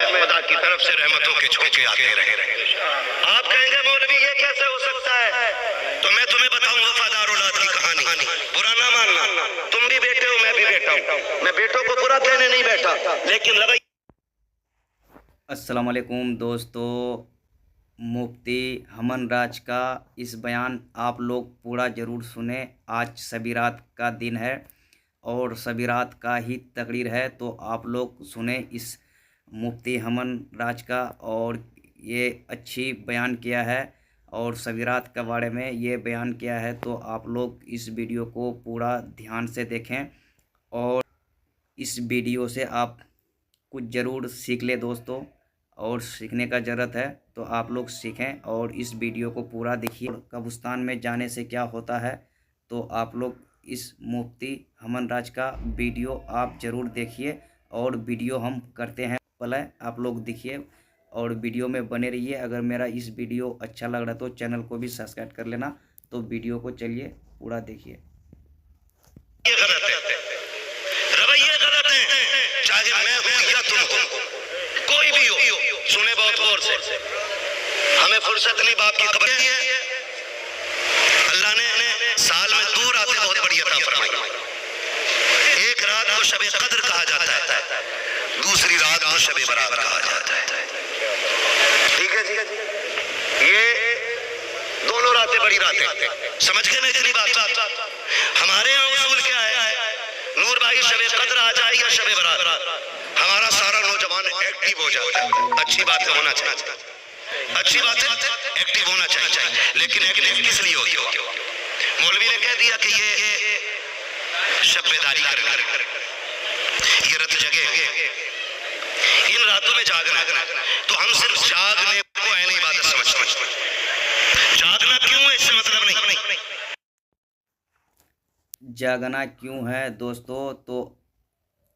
खुदा की तरफ से रहमतों के झोंके आते रहे। आप कहेंगे मौलवी ये कैसे हो सकता है, तो मैं तुम्हें बताऊं वफादार औलाद की कहानी। बुरा ना मानना, तुम भी बेटे हो, मैं भी बेटा हूं। मैं बेटों को बुरा कहने नहीं बैठा, लेकिन अस्सलाम वालेकुम दोस्तों, मुफ्ती हमन राज का इस बयान आप लोग पूरा ज़रूर सुने। आज सबीरात का दिन है और सबीरात का ही तकरीर है, तो आप लोग सुने इस मुफ्ती हमन राज का। और ये अच्छी बयान किया है और सबीरात के बारे में ये बयान किया है, तो आप लोग इस वीडियो को पूरा ध्यान से देखें और इस वीडियो से आप कुछ ज़रूर सीख ले दोस्तों, और सीखने का ज़रूरत है तो आप लोग सीखें और इस वीडियो को पूरा देखिए। कब्रिस्तान में जाने से क्या होता है, तो आप लोग इस मुफ्ती हमन राज का वीडियो आप ज़रूर देखिए। और वीडियो हम करते हैं, पहले आप लोग देखिए और वीडियो में बने रहिए। अगर मेरा इस वीडियो अच्छा लग रहा है तो चैनल को भी सब्सक्राइब कर लेना। तो वीडियो को चलिए पूरा देखिए। ये गलत है, रवैये गलत हैं, चाहे मैं हूं या तुम हो, कोई भी हो। सुने बहुत गौर से, हमें फुर्सत नहीं बाप की खबर है। अल्लाह ने साल में 2 रातें बहुत बड़ी अता फरमाई। एक रात को शबे कद्र कहा जाता है, दूसरी रात को शबे बरात कहा जाता है। ठीक है जी, ये दोनों रातें बड़ी रातें। समझ गए ना इतनी बात? हमारे यहाँ उसूल क्या है, नूर भाई शबे कद्र आ जाए या शबे बरात, हमारा सारा नौजवान एक्टिव हो जाता है। अच्छी बात है, होना चाहिए, अच्छी बात है, एक्टिव होना चाहिए। लेकिन एक्टिव किस लिए होती हो? मौलवी ने कह दिया कि ये शब्बेदारी करना, ये रत जगह, इन रातों में जागना, तो हम सिर्फ जागने को है नहीं बात समझ। जागना क्यों है इससे मतलब नहीं। जागना क्यों है दोस्तों, तो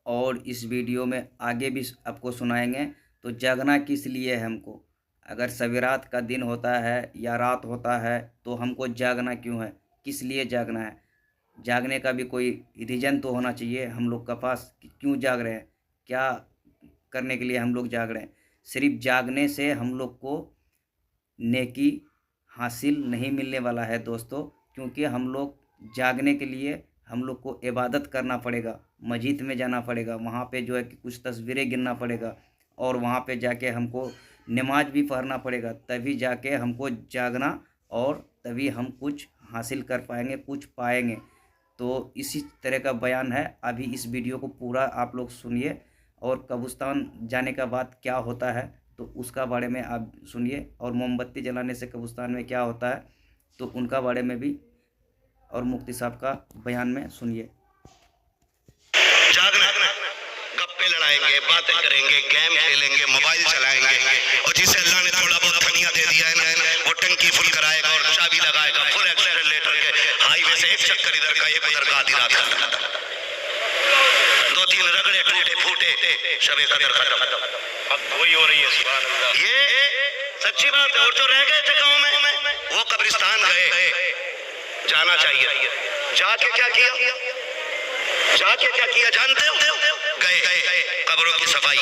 और इस वीडियो में आगे भी आपको सुनाएंगे। तो जागना किस लिए है हमको? अगर सवेरात का दिन होता है या रात होता है तो हमको जागना क्यों है, किस लिए जागना है? जागने का भी कोई रीज़न तो होना चाहिए हम लोग के पास कि क्यों जाग रहे हैं, क्या करने के लिए हम लोग जाग रहे हैं। सिर्फ जागने से हम लोग को नेकी हासिल नहीं मिलने वाला है दोस्तों, क्योंकि हम लोग जागने के लिए हम लोग को इबादत करना पड़ेगा, मस्जिद में जाना पड़ेगा, वहाँ पे जो है कि कुछ तस्वीरें गिनना पड़ेगा और वहाँ पे जाके हमको नमाज भी पढ़ना पड़ेगा, तभी जाके हमको जागना और तभी हम कुछ हासिल कर पाएंगे, कुछ पाएंगे। तो इसी तरह का बयान है। अभी इस वीडियो को पूरा आप लोग सुनिए और कब्रिस्तान जाने का बाद क्या होता है तो उसका बारे में आप सुनिए, और मोमबत्ती जलाने से कब्रिस्तान में क्या होता है तो उनका बारे में भी और मुफ्ती साहब का बयान में सुनिए। जागना, गप्पे लड़ाएंगे, बातें करेंगे, गेम खेलेंगे, मोबाइल चलाएंगे, और जिसे अल्लाह ने थोड़ा बहुत खनिया दे दिया है ना, वो टंकी फुल कराएगा और चाबी लगाएगा फुल एक्सेलरेटर के हाईवे से, एक चक्कर इधर का एक उधर का, आधी रात का 2-3 रगड़े टूटे फूटे, शबे कदर खत्म। अब वही हो रही है, सुभान अल्लाह। ये सच्ची बात है। और जो रह गए थे गांव में वो कब्रिस्तान गए, जाना चाहिए। जाके क्या किया, जाके क्या किया जानते हो? गए कब्रों की सफाई,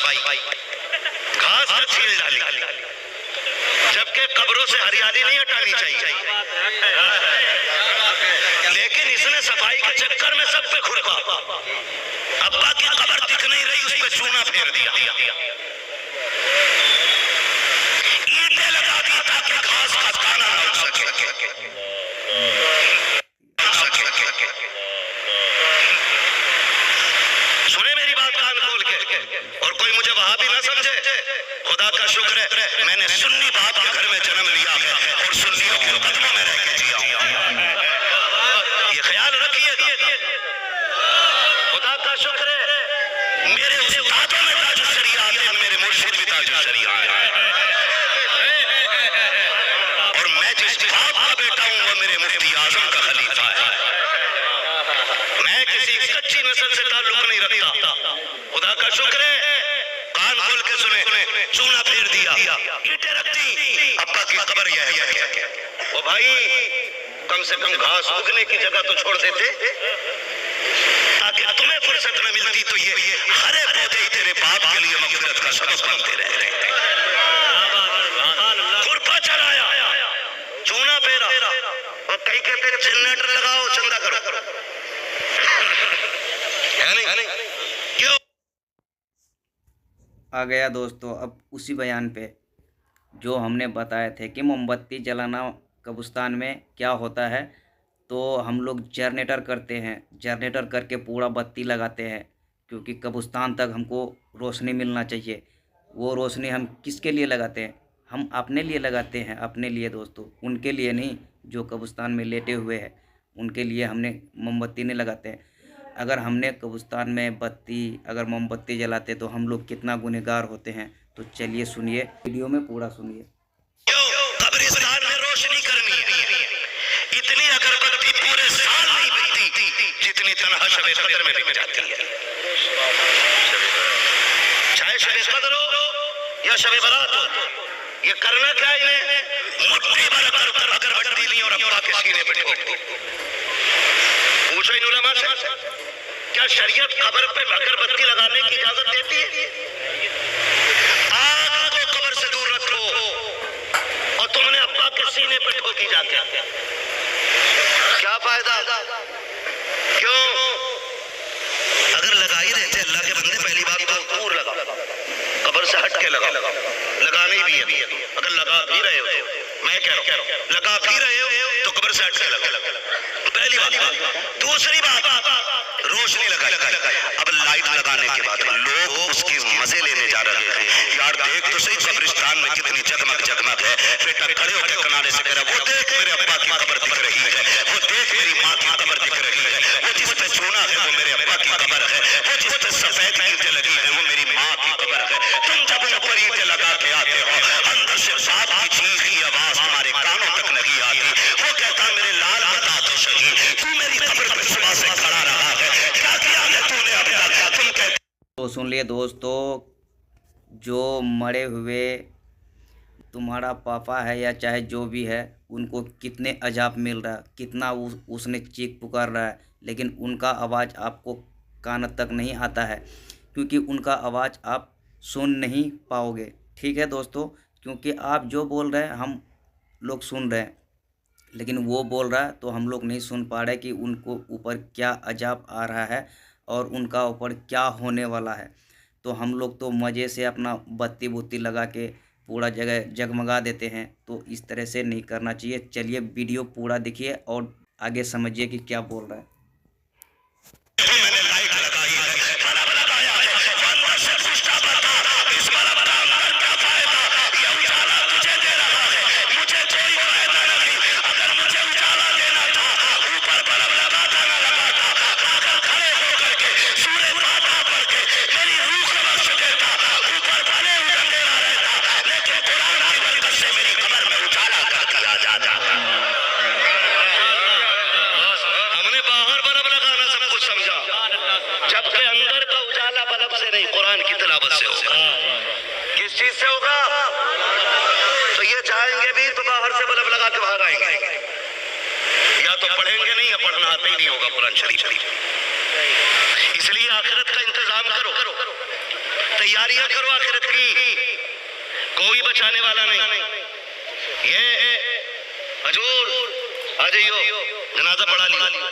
घास का छील डाली, जबकि कब्रों से हरियाली नहीं हटानी चाहिए। लेकिन इसने सफाई के चक्कर में सब पे खुरपा, अब्बा की कब्र दिख नहीं रही, उस पे चूना फेर दिया, ईंटें लगा दी ताकि घास का दाना ना उग सके। सुने मेरी बात कान खोल के, और कोई मुझे वहां भी ना समझे। खुदा का शुक्र है मैंने सुन्नी बाप के घर में जन्म लिया है और सुन्नियों के कदमों में रह के जिया। ये ख्याल रखिए, खुदा का शुक्र है मेरे उस्तादों में ताजुल शरीया आते हैं, मेरे मुर्शिद भी ताजुल शरीया हैं, और मैं जिस बाप का बेटा हूं वो मेरे मुफ्ती आजम का खलीफा है। मैं किसी कच्ची नस्ल से ताल्लुक नहीं रखता। खुदा का शुक्र है, कान खोल के सुने, चूना फेर दिया, ईंटें रख दी, अब्बा की कब्र यह है। ओ भाई, कम से कम घास उगने की जगह तो छोड़ देते ताकि कि तुम्हें फुर्सत न मिलती तो ये हरे पौधे ही तेरे बाप के लिए मगफिरत का सबब बनते रहे। खुरपा चलाया, चूना फेरा, और कई कहते जनरेटर लगाओ चंदा करो, है नहीं? क्यों? आ गया दोस्तों अब उसी बयान पे जो हमने बताए थे कि मोमबत्ती जलाना कब्रिस्तान में क्या होता है। तो हम लोग जनरेटर करते हैं, जनरेटर करके पूरा बत्ती लगाते हैं, क्योंकि कब्रिस्तान तक हमको रोशनी मिलना चाहिए। वो रोशनी हम किसके लिए लगाते हैं? हम अपने लिए लगाते हैं, अपने लिए दोस्तों, उनके लिए नहीं जो कब्रिस्तान में लेटे हुए हैं, उनके लिए हमने मोमबत्ती नहीं लगाते हैं। अगर हमने कब्रिस्तान में अगर मोमबत्ती जलाते तो हम लोग कितना गुनहगार होते हैं। तो चलिए सुनिए, वीडियो में पूरा सुनिए। कब्रिस्तान में रोशनी करनी है, इतनी अगरबत्ती पूरे साल नहीं बिकती जितनी तनहा शबे कदर में बिक जाती है। चाहे शबे कदर हो या शबे बारात हो, ये करना क्या इन्हें? मुट्ठी भर अगरबत्ती ली और अब्बा के सीने पे ठोक दी। पूछो इन उलमा से, क्या शरीयत कब्र पे अगरबत्ती लगाने की इजाजत देती है? आग को कब्र से दूर रखो और तुमने अब्बा के सीने पे ठोकी जाते, क्या फायदा? क्यों? अगर लगा ही देते अल्लाह के बंदे, पहली बात तो दूर लगा, कब्र से हट के लगा, लगानी भी है। अगर लगा भी रहे हो, मैं कह रहा हूं लगा भी रहे हो तो कब्र से हट के लगा, पहली बात। दूसरी बात, रोशनी लगाई। अब लाइट लगाने के बाद लोग उसकी मजे लेने जा रहे हैं। यार देख तो सही कब्रिस्तान में कितनी जगमग जगमग है। बेटा खड़े होकर किनारे से कह रहा, वो देख मेरे अब्बा की कब्र दिख रही है, वो देख मेरी माँ की कब्र दिख रही है, वो जिस पे सोना है वो मेरे अब्बा की कब्र है, वो जिस पे सफेद ईंटें लगी है वो मेरी माँ की कब्र है। तुम जब उन पर ईंटें लगा के आते हो, अंदर से बाप की चीख की आवाज हमारे कानों तक नहीं आती। वो कहता मेरे लाल बता तो सही, तू मेरी कब्र पे सुबह से खड़ा रहा है, क्या किया है तूने अब तक? तुम कहते तो सुन लिए दोस्तों, जो मरे हुए तुम्हारा पापा है या चाहे जो भी है, उनको कितने अजाब मिल रहा है, कितना उसने चीख पुकार रहा है, लेकिन उनका आवाज़ आपको कान तक नहीं आता है, क्योंकि उनका आवाज़ आप सुन नहीं पाओगे। ठीक है दोस्तों, क्योंकि आप जो बोल रहे हैं हम लोग सुन रहे हैं, लेकिन वो बोल रहा है तो हम लोग नहीं सुन पा रहे कि उनको ऊपर क्या अजाब आ रहा है और उनका ऊपर क्या होने वाला है। तो हम लोग तो मज़े से अपना बत्ती बुत्ती लगा के पूरा जगह जगमगा देते हैं। तो इस तरह से नहीं करना चाहिए। चलिए वीडियो पूरा देखिए और आगे समझिए कि क्या बोल रहा है। मैंने लाइट लगाई है, बल्ब लगाया है, अंदर से पूछता बता इस बल्ब का अंदर क्या फायदा? ये उजाला तुझे दे रहा है, मुझे कोई फायदा नहीं। अगर मुझे उजाला देना था, ऊपर बल्ब लगाता ना लगाता, आकर खड़े होकर के सूर्य फातिहा पढ़ के मेरी रूह को बख्श देता, ऊपर भले ही अंधेरा रहता, लेकिन कुरान की बरकत से मेरी कब्र में उजाला कर दिया जाता। हमने बाहर बल्ब लगाना सब कुछ समझा, जबकि अंदर का उजाला बल्ब से नहीं, कुरान की तिलावत से होगा। किस चीज से होगा? तो ये जाएंगे भी तो बाहर से बल्ब लगा के बाहर आएंगे, या तो पढ़ेंगे नहीं या पढ़ना आता ही नहीं होगा कुरान शरीफ। इसलिए आखिरत का इंतजाम करो, तैयारियां करो आखिरत की, कोई बचाने वाला नहीं। ये हजूर आ जाइयो, जनाजा पढ़ा लिया।